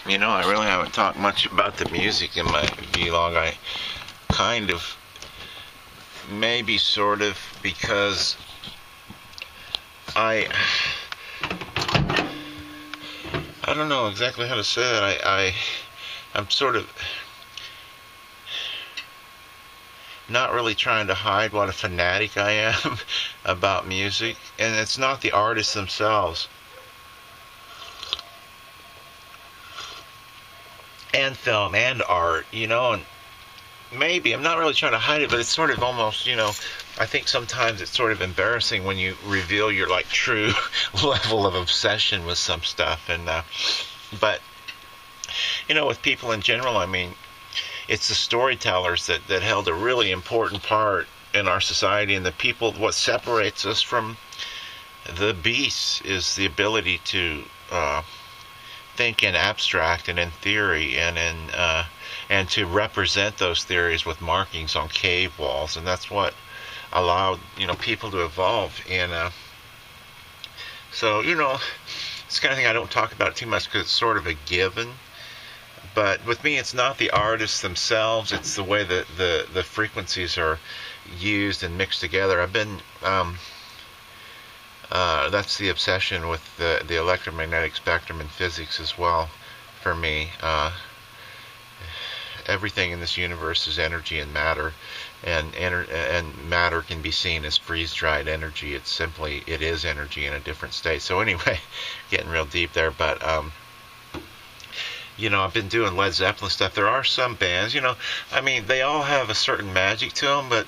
You know, I really haven't talked much about the music in my vlog. I kind of, maybe sort of, because I don't know exactly how to say it. I'm sort of not really trying to hide what a fanatic I am about music, and it's not the artists themselves and film and art, you know, and maybe I'm not really trying to hide it, but it's sort of almost, you know, I think sometimes it's sort of embarrassing when you reveal your like true level of obsession with some stuff. And but you know, with people in general, I mean, it's the storytellers that held a really important part in our society, and the people. What separates us from the beasts is the ability to think in abstract and in theory, and to represent those theories with markings on cave walls, and that's what allowed, you know, people to evolve. And so, you know, it's the kind of thing I don't talk about too much because it's sort of a given. But with me, it's not the artists themselves; it's the way that the frequencies are used and mixed together. I've been that's the obsession with the electromagnetic spectrum in physics as well. For me, everything in this universe is energy and matter, and matter can be seen as freeze-dried energy. It is energy in a different state. So anyway, getting real deep there, but you know, I've been doing Led Zeppelin stuff. There are some bands, you know, I mean, they all have a certain magic to them, but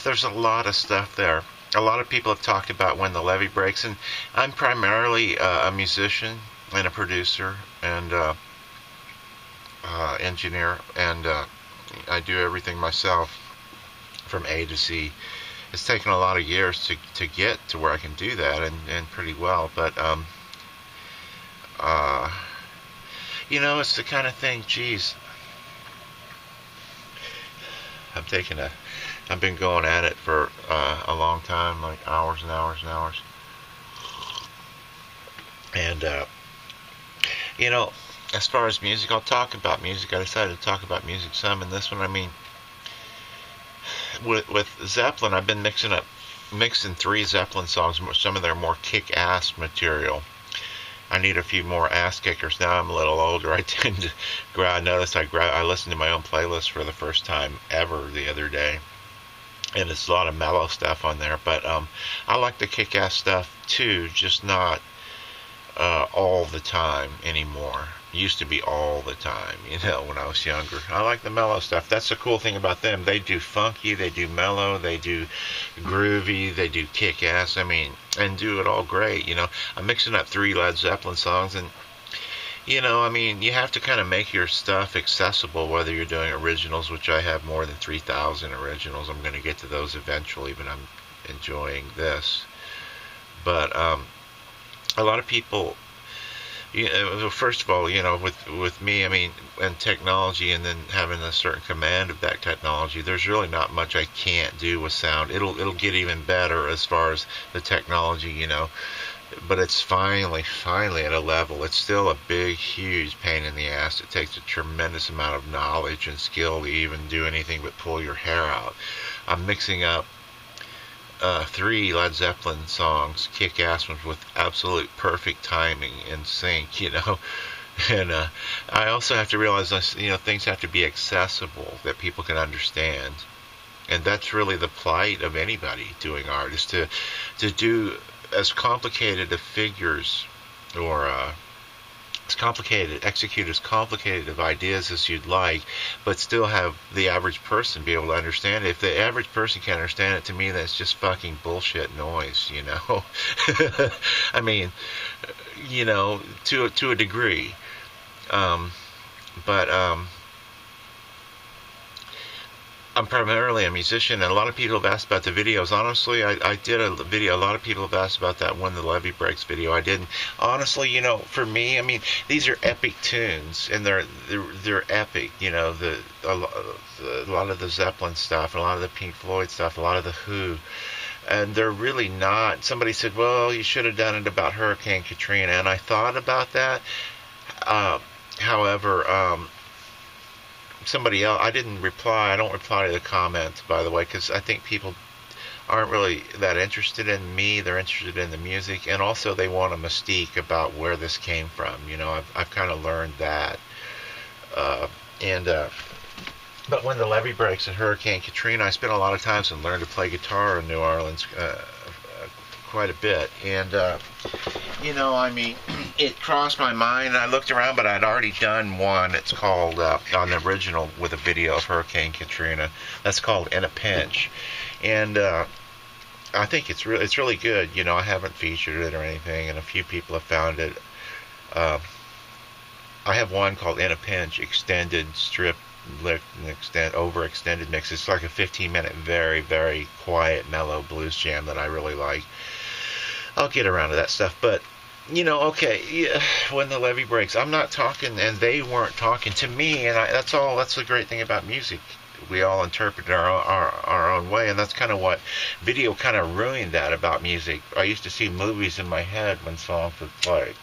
there's a lot of stuff there. A lot of people have talked about when the levee breaks, and I'm primarily a musician and a producer and engineer, and I do everything myself from A to Z. It's taken a lot of years to get to where I can do that, and pretty well, but you know, it's the kind of thing, geez, I've been going at it for a long time, like hours and hours and hours. And, you know, as far as music, I'll talk about music. I decided to talk about music some in this one. I mean, with Zeppelin, I've been mixing 3 Zeppelin songs, some of their more kick-ass material. I need a few more ass kickers now. I'm a little older. I tend to I noticed I listened to my own playlist for the first time ever the other day, and it's a lot of mellow stuff on there. But I like the kick-ass stuff too, just not all the time anymore. It used to be all the time, you know, when I was younger. I like the mellow stuff. That's the cool thing about them. They do funky, they do mellow, they do groovy, they do kick-ass. I mean, and do it all great, you know. I'm mixing up 3 Led Zeppelin songs, and, you know, I mean, you have to kind of make your stuff accessible, whether you're doing originals, which I have more than 3,000 originals. I'm going to get to those eventually, but I'm enjoying this. But a lot of people, you know, first of all, you know, with me, I mean, and technology, and then having a certain command of that technology, there's really not much I can't do with sound. It'll get even better as far as the technology, you know, but it's finally at a level. It's still a big, huge pain in the ass. It takes a tremendous amount of knowledge and skill to even do anything but pull your hair out. I'm mixing up 3 Led Zeppelin songs, kick-ass ones, with absolute perfect timing and sync, you know. And I also have to realize, you know, things have to be accessible, that people can understand. And that's really the plight of anybody doing art, is to do as complicated of figures, or execute as complicated of ideas as you'd like, but still have the average person be able to understand it. If the average person can't understand it, to me, that's just fucking bullshit noise, you know. I mean, you know, to a degree. But I'm primarily a musician, and a lot of people have asked about the videos. Honestly, I did a video. A lot of people have asked about that When the Levee Breaks video. I didn't. Honestly, you know, for me, I mean, these are epic tunes, and they're epic. You know, a lot of the Zeppelin stuff, a lot of the Pink Floyd stuff, a lot of the Who, and they're really not. Somebody said, well, you should have done it about Hurricane Katrina, and I thought about that. Uh, however, somebody else, I didn't reply. I don't reply to the comments, by the way, because I think people aren't really that interested in me. They're interested in the music, and also they want a mystique about where this came from. You know, I've kind of learned that. Uh, and But when the levee breaks in Hurricane Katrina, I spent a lot of times and learned to play guitar in New Orleans quite a bit. And I mean, it crossed my mind. And I looked around, but I'd already done one. It's called on the original with a video of Hurricane Katrina. That's called "In a Pinch," and I think it's really good. You know, I haven't featured it or anything, and a few people have found it. I have one called "In a Pinch," extended strip lick and overextended mix. It's like a 15-minute, very, very quiet, mellow blues jam that I really like. I'll get around to that stuff, but okay, yeah, when the levee breaks, I'm not talking, and they weren't talking to me, and that's all. That's the great thing about music. We all interpret it our own way, and that's kind of what video kind of ruined that about music. I used to see movies in my head when songs would play.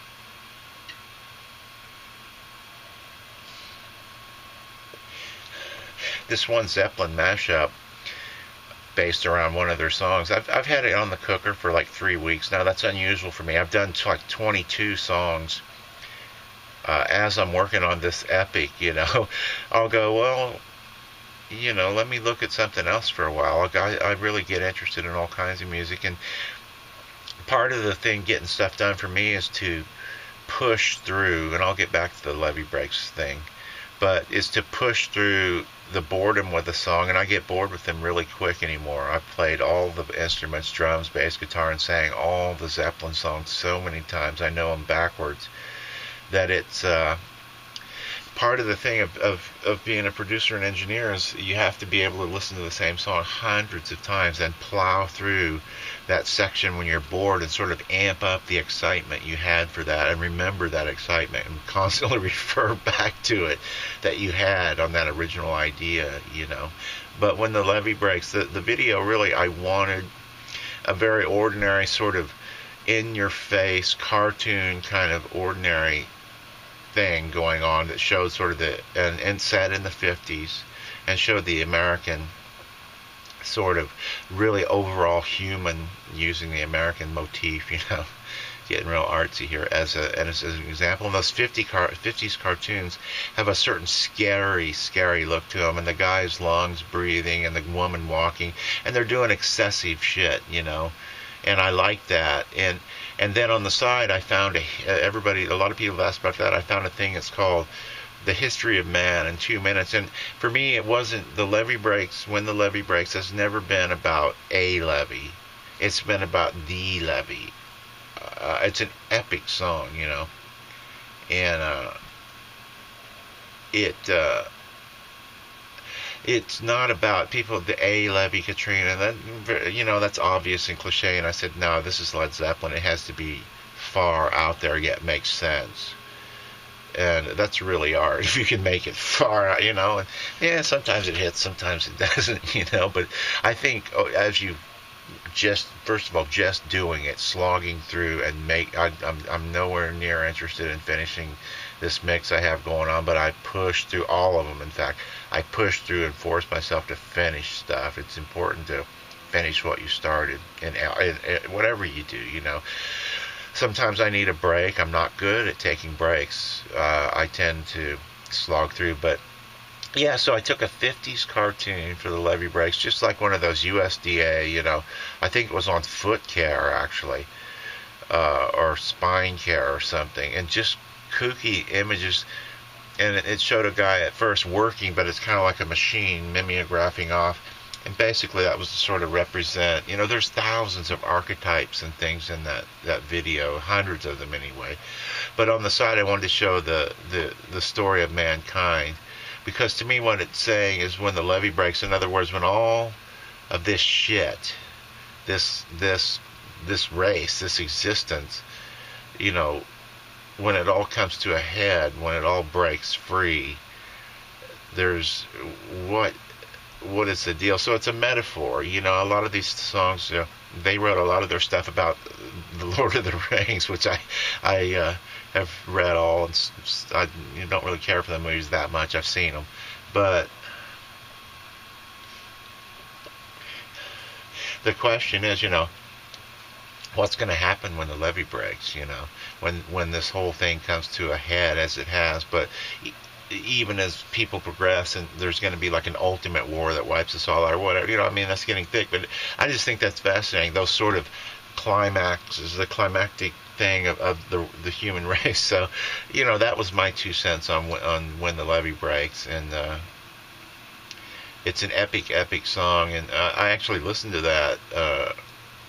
This one Zeppelin mashup based around one of their songs. I've had it on the cooker for like 3 weeks now. That's unusual for me. I've done like 22 songs as I'm working on this epic. I'll go, well, let me look at something else for a while. I really get interested in all kinds of music, and part of the thing getting stuff done for me is to push through, and I'll get back to the levee breaks thing, but is to push through the boredom with a song, and I get bored with them really quick anymore. I've played all the instruments, drums, bass, guitar, and sang all the Zeppelin songs so many times. I know them backwards. That it's part of the thing of being a producer and engineer is you have to be able to listen to the same song hundreds of times and plow through that section when you're bored and sort of amp up the excitement you had for that and remember that excitement and constantly refer back to it that you had on that original idea. But when the levee breaks, the video, really, I wanted a very ordinary, sort of in-your-face, cartoon kind of ordinary thing going on that showed sort of and set in the 50s and showed the American sort of really overall human, using the American motif, getting real artsy here as an example. And those 50s cartoons have a certain scary look to them, and the guy's lungs breathing and the woman walking, and they're doing excessive shit, and I like that. And then on the side, I found a lot of people have asked about that. I found a thing that's called The History of Man in 2 minutes. And for me, it wasn't the levee breaks. When the levee breaks, has never been about a levee. It's been about the levee. It's an epic song, and it's not about people, the A levee, Katrina. That's obvious and cliche. And I said, no, this is Led Zeppelin. It has to be far out there yet makes sense. And that's really art if you can make it far out, And yeah, sometimes it hits, sometimes it doesn't, But I think as you first of all, just doing it, slogging through and I'm nowhere near interested in finishing this mix I have going on, but I push through all of them. In fact, I push through and force myself to finish stuff. It's important to finish what you started, and whatever you do, Sometimes I need a break. I'm not good at taking breaks. I tend to slog through, but yeah, so I took a 50s cartoon for the levee breaks, just like one of those USDA, I think it was on Foot Care, actually, or Spine Care or something, and just kooky images. And it showed a guy at first working, but it's kind of like a machine mimeographing off. And basically that was to sort of represent, there's thousands of archetypes and things in that video, hundreds of them anyway. But on the side I wanted to show the story of mankind. Because to me what it's saying is when the levee breaks, in other words, when all of this shit, this race, this existence, when it all comes to a head, when it all breaks free, there's what is the deal? So it's a metaphor. A lot of these songs, they wrote a lot of their stuff about the Lord of the Rings, which I have read all, and I don't really care for the movies that much. I've seen them, but the question is, what's going to happen when the levee breaks? When this whole thing comes to a head, as it has. But even as people progress, and there's going to be like an ultimate war that wipes us all out, or whatever. That's getting thick. But I just think that's fascinating. Those sort of climaxes, the climactic thing of the human race. So, that was my 2 cents on when the levee breaks, and it's an epic song. And I actually listened to that,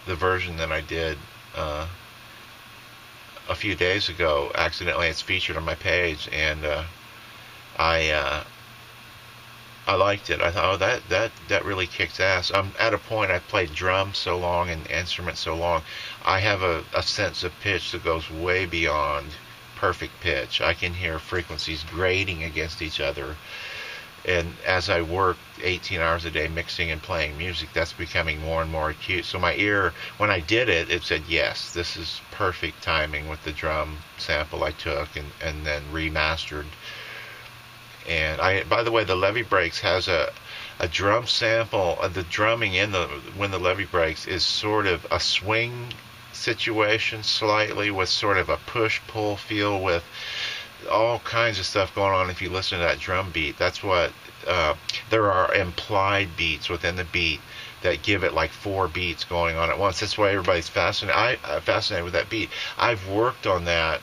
the version that I did a few days ago. Accidentally, it's featured on my page, and I liked it. I thought, that really kicks ass. I'm at a point. I've played drums so long and instruments so long. I have a sense of pitch that goes way beyond perfect pitch. I can hear frequencies grating against each other. And as I work 18 hours a day mixing and playing music, that's becoming more and more acute. So my ear, when I did it, it said, yes, this is perfect timing with the drum sample I took and then remastered. And by the way, the Levee Breaks has a drum sample. The drumming when the Levee Breaks is sort of a swing situation, slightly, with sort of a push-pull feel, with all kinds of stuff going on. If you listen to that drum beat, that's what there are implied beats within the beat that give it like 4 beats going on at once. That's why everybody's fascinated. I'm fascinated with that beat. I've worked on that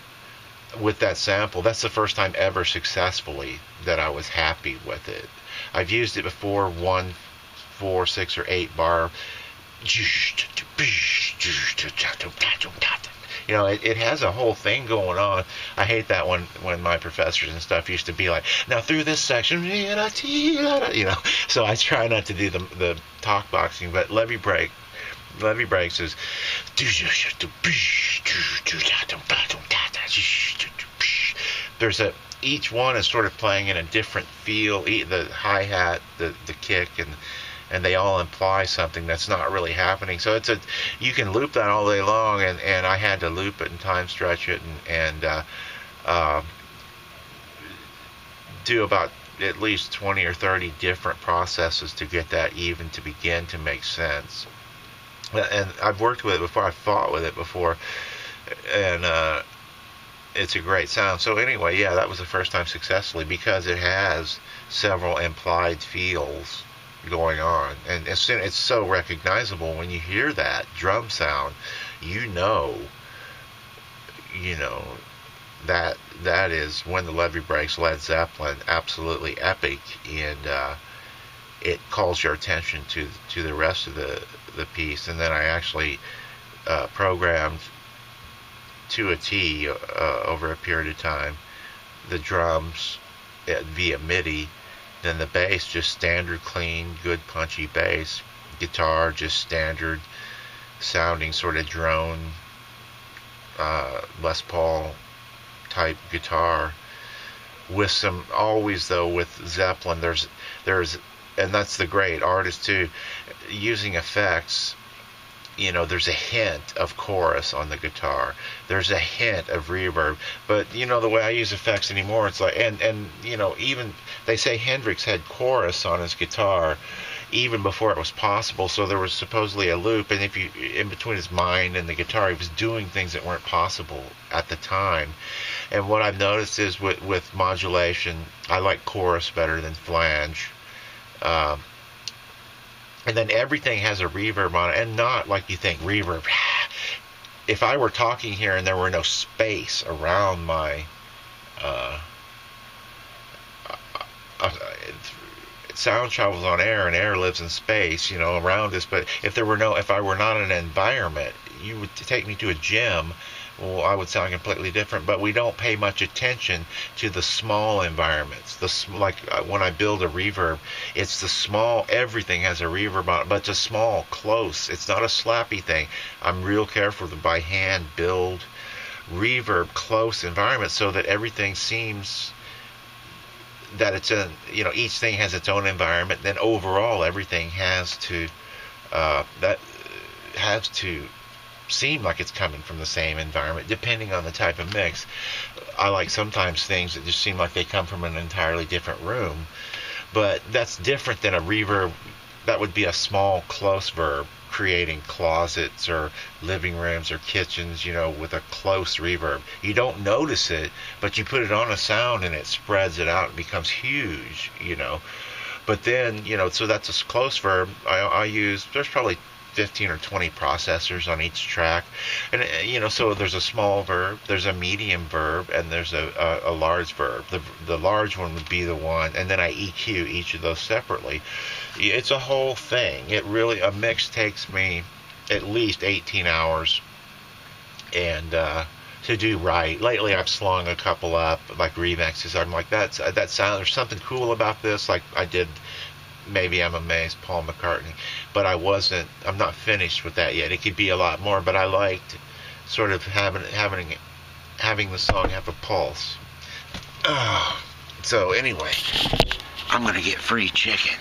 with that sample. That's the first time ever successfully that I was happy with it. I've used it before, 1, 4, 6, or 8 bar. It has a whole thing going on. I hate that when my professors and stuff used to be like, now through this section, so I try not to do the talk boxing. But Levee Breaks is each one is sort of playing in a different feel. The hi-hat, the kick, and they all imply something that's not really happening. So you can loop that all day long, and I had to loop it and time stretch it and do about at least 20 or 30 different processes to get that even to begin to make sense. And I've worked with it before. I've fought with it before, and it's a great sound. So anyway, yeah, that was the first time successfully, because it has several implied feels going on, and it's so recognizable when you hear that drum sound. That is When the Levee Breaks, Led Zeppelin, absolutely epic, and it calls your attention to the rest of the piece. And then I actually programmed to a T over a period of time the drums via MIDI, then the bass just standard, clean, good punchy bass, guitar just standard sounding sort of drone Les Paul type guitar, with some, always though with Zeppelin there's and that's the great artist too, using effects. There's a hint of chorus on the guitar. There's a hint of reverb. But, the way I use effects anymore, it's like, and even, they say Hendrix had chorus on his guitar even before it was possible. So there was supposedly a loop, and in between his mind and the guitar, he was doing things that weren't possible at the time. And what I've noticed is with modulation, I like chorus better than flange. And then everything has a reverb on it, and not like you think reverb. If I were talking here and there were no space around my sound travels on air, and air lives in space, around us. But if I were not in an environment, you would take me to a gym. Well, I would sound completely different. But we don't pay much attention to the small environments. Like when I build a reverb, it's the small. Everything has a reverb on it, but it's a small, close. It's not a slappy thing. I'm real careful to by hand build reverb close environments so that everything seems that it's in. Each thing has its own environment. Then overall, everything has to seem like it's coming from the same environment, depending on the type of mix. I like sometimes things that just seem like they come from an entirely different room, but that's different than a reverb. That would be a small, close verb, creating closets or living rooms or kitchens, with a close reverb. You don't notice it, but you put it on a sound and it spreads it out and becomes huge. But then, so that's a close verb. I use, there's probably 15 or 20 processors on each track. And, so there's a small verb, there's a medium verb, and there's a large verb. The large one would be the one, and then I EQ each of those separately. It's a whole thing. A mix takes me at least 18 hours and to do right. Lately I've slung a couple up, like remixes. I'm like, that sound, there's something cool about this, like I did Maybe I'm Amazed, Paul McCartney, but I'm not finished with that yet. It could be a lot more, but I liked sort of having the song have a pulse. So anyway, I'm gonna get free chicken.